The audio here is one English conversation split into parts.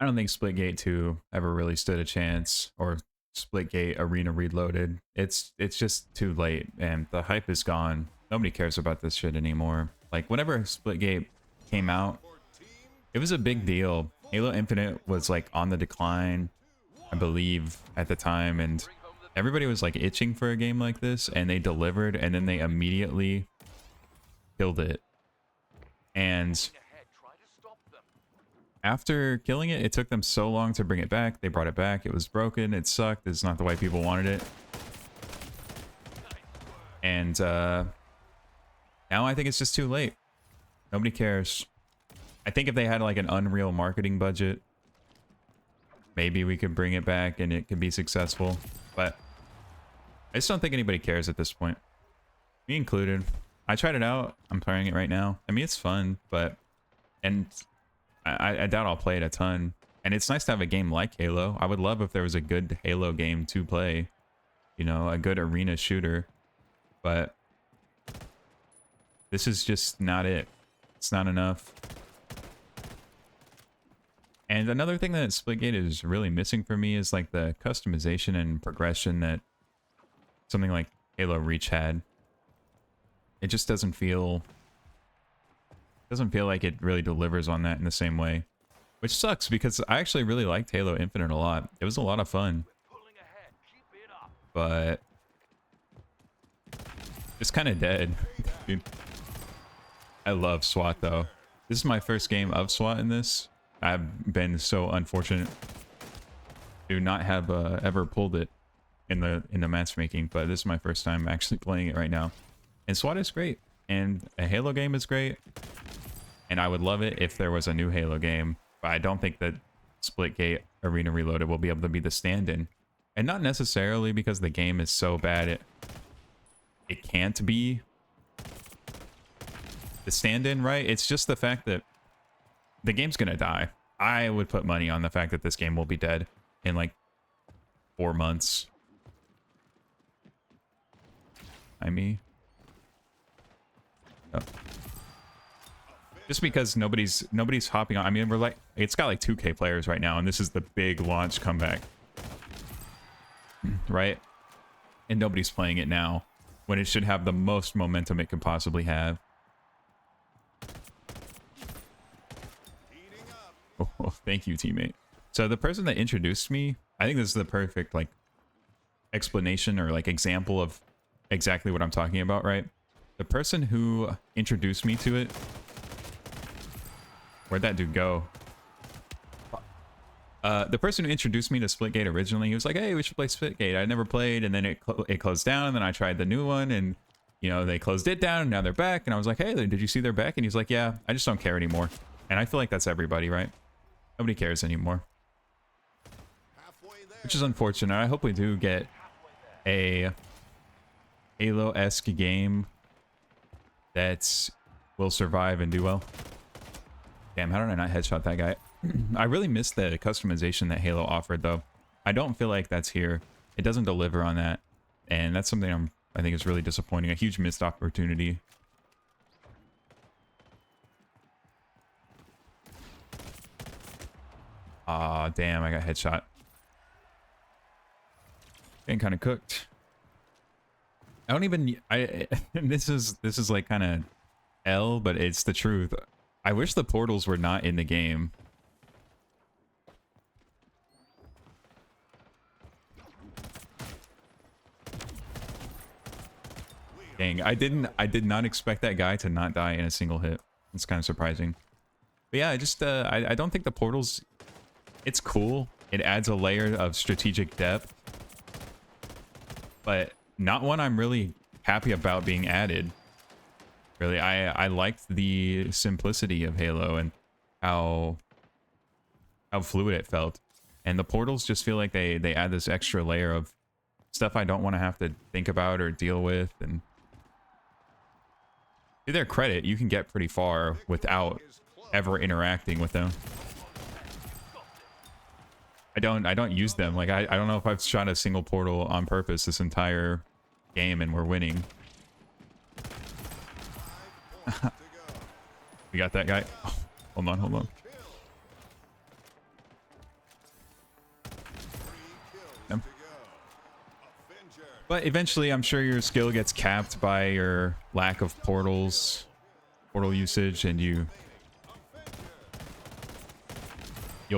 I don't think Splitgate 2 ever really stood a chance, or Splitgate Arena Reloaded. It's just too late, and the hype is gone. Nobody cares about this shit anymore. Like, whenever Splitgate came out, it was a big deal. Halo Infinite was like on the decline, I believe, at the time, and everybody was like itching for a game like this, and they delivered, and then they immediately killed it. And after killing it, it took them so long to bring it back. They brought it back. It was broken. It sucked. It's not the way people wanted it. And now I think it's just too late. Nobody cares. I think if they had like an Unreal marketing budget, maybe we could bring it back and it could be successful. But I just don't think anybody cares at this point. Me included. I tried it out. I'm playing it right now. I mean, it's fun, but... And I doubt I'll play it a ton. And it's nice to have a game like Halo. I would love if there was a good Halo game to play. You know, a good arena shooter. But... this is just not it. It's not enough. And another thing that Splitgate is really missing for me is like the customization and progression that something like Halo Reach had. It just doesn't feel like it really delivers on that in the same way, which sucks because I actually really liked Halo Infinite a lot. It was a lot of fun, but it's kind of dead. Dude, I love SWAT though. This is my first game of SWAT in this. I've been so unfortunate to not have ever pulled it in the matchmaking, but this is my first time actually playing it right now. And SWAT is great, and a Halo game is great, and I would love it if there was a new Halo game, but I don't think that Splitgate Arena Reloaded will be able to be the stand-in. And not necessarily because the game is so bad it can't be the stand-in, right? It's just the fact that the game's gonna die. I would put money on the fact that this game will be dead in like 4 months. I mean, oh. Just because nobody's hopping on. I mean, we're like, it's got like 2K players right now, and this is the big launch comeback, right? And nobody's playing it now when it should have the most momentum it could possibly have. Oh, thank you, teammate. So the person that introduced me, I think this is the perfect like explanation or like example of exactly what I'm talking about, right? The person who introduced me to it, where'd that dude go? The person who introduced me to Splitgate originally, he was like, hey, we should play Splitgate. I never played, and then it closed down, and then I tried the new one, and you know, they closed it down, and now they're back, and I was like, hey, did you see they're back? And he's like, yeah, I just don't care anymore. And I feel like that's everybody, right? Nobody cares anymore. Which is unfortunate. I hope we do get a Halo-esque game that will survive and do well. Damn, how did I not headshot that guy? I really missed the customization that Halo offered, though. I don't feel like that's here. It doesn't deliver on that. And that's something I think is really disappointing. A huge missed opportunity. Aw, damn, I got headshot. Getting kind of cooked. I don't even... this is like kind of L, but it's the truth. I wish the portals were not in the game. Dang, I did not expect that guy to not die in a single hit. It's kind of surprising. But yeah, I don't think the portals... It's cool. It adds a layer of strategic depth. But not one I'm really happy about being added. Really, I liked the simplicity of Halo and how fluid it felt. And the portals just feel like they add this extra layer of stuff I don't want to have to think about or deal with. And to their credit, you can get pretty far without ever interacting with them. I don't use them. Like I don't know if I've shot a single portal on purpose this entire game and we're winning. We got that guy. Oh, hold on. But eventually, I'm sure your skill gets capped by your lack of portal usage, and you'll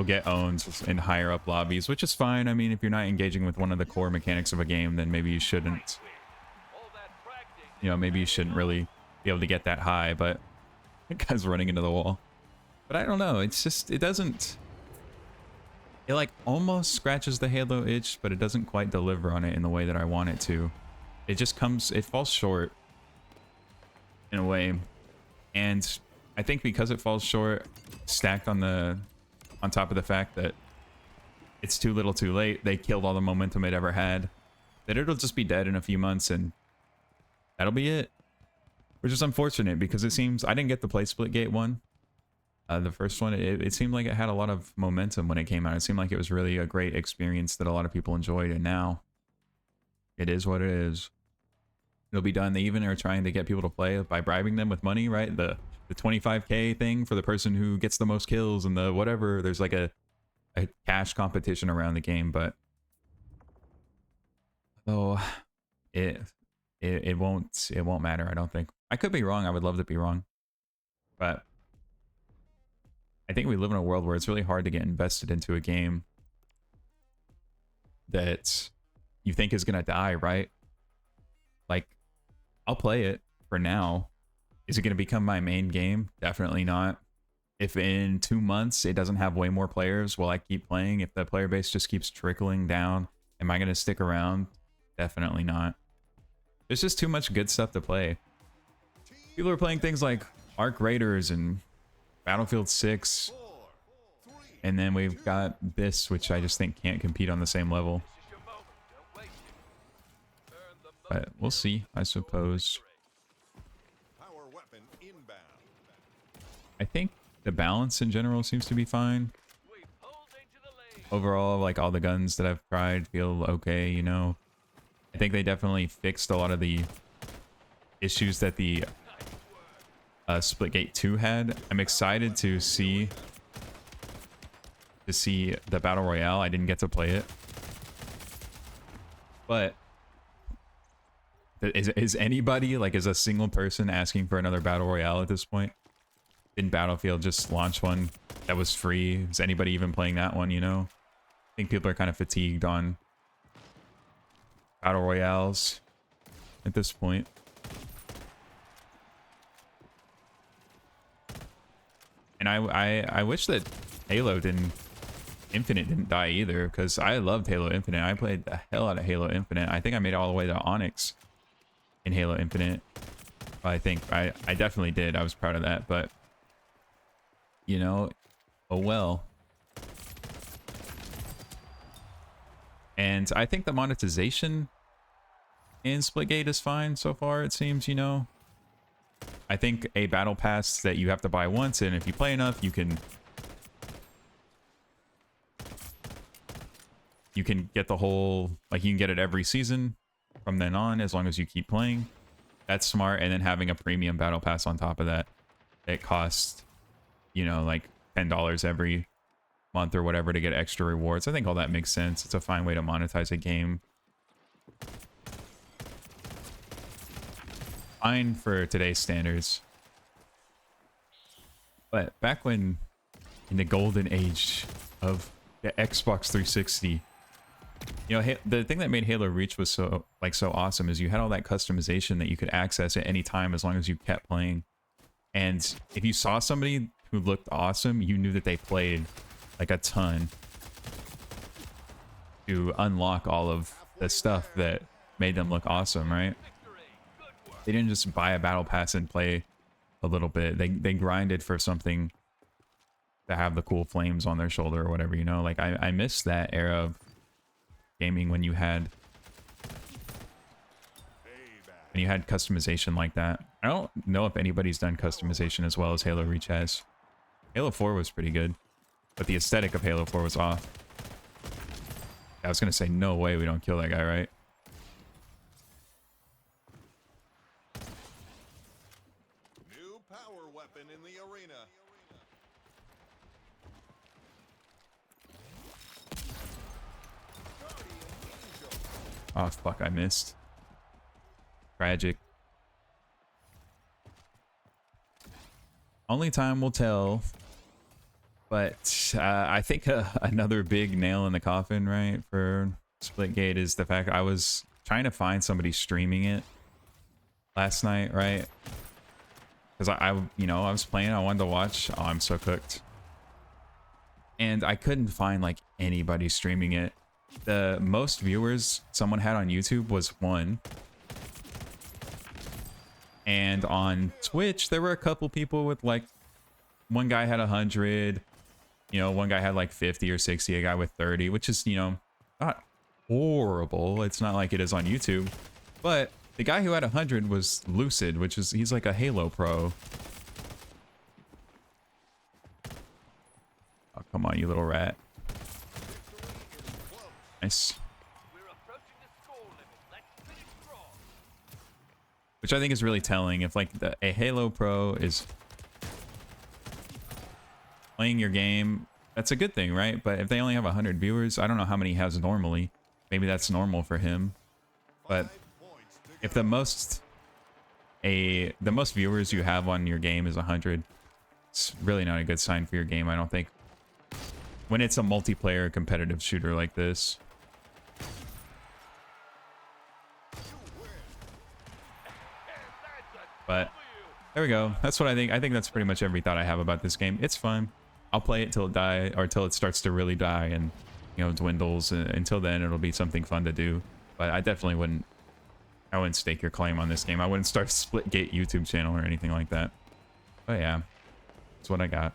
get owned in higher up lobbies, which is fine. I mean, if you're not engaging with one of the core mechanics of a game, then maybe you shouldn't. You know, maybe you shouldn't really be able to get that high, but the guy's running into the wall. But I don't know. It's just, it doesn't... It like almost scratches the Halo itch, but it doesn't quite deliver on it in the way that I want it to. It just comes, it falls short in a way. And I think because it falls short, stacked on top of the fact that it's too little too late, they killed all the momentum it ever had, that it'll just be dead in a few months and that'll be it. Which is unfortunate because it seems, I didn't get to play Splitgate 1. The first one, it seemed like it had a lot of momentum when it came out. It seemed like it was really a great experience that a lot of people enjoyed, and now it is what it is. It'll be done. They even are trying to get people to play by bribing them with money, right? The 25K thing for the person who gets the most kills and the whatever. There's like a cash competition around the game, but oh, it won't matter, I don't think. I could be wrong. I would love to be wrong, but I think we live in a world where it's really hard to get invested into a game that you think is gonna die, right? Like, I'll play it for now. Is it gonna become my main game? Definitely not. If in 2 months it doesn't have way more players, will I keep playing? If the player base just keeps trickling down, am I gonna stick around? Definitely not. There's just too much good stuff to play. People are playing things like Arc Raiders and Battlefield 6, and then we've got this, which I just think can't compete on the same level. But we'll see, I suppose. I think the balance in general seems to be fine. Overall, like, all the guns that I've tried feel okay, you know. I think they definitely fixed a lot of the issues that the Splitgate 2 had. I'm excited to see the Battle Royale. I didn't get to play it. But is anybody, like, is a single person asking for another Battle Royale at this point? Didn't Battlefield just launch one that was free? Is anybody even playing that one, you know? I think people are kind of fatigued on Battle Royales at this point. And I wish that Infinite didn't die either, because I loved Halo Infinite. I played the hell out of Halo Infinite. I think I made it all the way to Onyx in Halo Infinite. I think I definitely did. I was proud of that, but you know, oh well. And I think the monetization in Splitgate is fine so far, it seems, you know. I think a battle pass that you have to buy once, and if you play enough, you can get the whole, like, you can get it every season from then on as long as you keep playing. That's smart. And then having a premium battle pass on top of that, it costs, you know, like $10 every month or whatever to get extra rewards. I think all that makes sense. It's a fine way to monetize a game. Fine for today's standards. But back when, in the golden age of the Xbox 360, you know, the thing that made Halo Reach was so awesome is you had all that customization that you could access at any time as long as you kept playing. And if you saw somebody who looked awesome, you knew that they played like a ton to unlock all of the stuff that made them look awesome, right? They didn't just buy a battle pass and play a little bit. They grinded for something to have the cool flames on their shoulder or whatever, you know? Like, I miss that era of gaming when you had customization like that. I don't know if anybody's done customization as well as Halo Reach has. Halo 4 was pretty good, but the aesthetic of Halo 4 was off. I was gonna say, no way we don't kill that guy, right? New power weapon in the arena. Oh fuck, I missed. Tragic. Only time will tell. But I think another big nail in the coffin, right, for Splitgate is the fact I was trying to find somebody streaming it last night, right? Because you know, I was playing, I wanted to watch. Oh, I'm so cooked. And I couldn't find like anybody streaming it. The most viewers someone had on YouTube was 1. And on Twitch, there were a couple people with like, one guy had 100, you know, one guy had like 50 or 60, a guy with 30, which is, you know, not horrible. It's not like it is on YouTube. But the guy who had 100 was Lucid, which is, he's like a Halo pro. Oh, come on, you little rat. Nice. Which I think is really telling. If like a Halo pro is playing your game, that's a good thing, right? But if they only have 100 viewers, I don't know how many he has normally. Maybe that's normal for him. But if the most viewers you have on your game is 100, it's really not a good sign for your game, I don't think. When it's a multiplayer competitive shooter like this. But there we go. That's what I think. I think that's pretty much every thought I have about this game. It's fun. I'll play it till it die, or till it starts to really die and, you know, dwindles. Until then, it'll be something fun to do. But I definitely wouldn't. I wouldn't stake your claim on this game. I wouldn't start a Splitgate YouTube channel or anything like that. But yeah, that's what I got.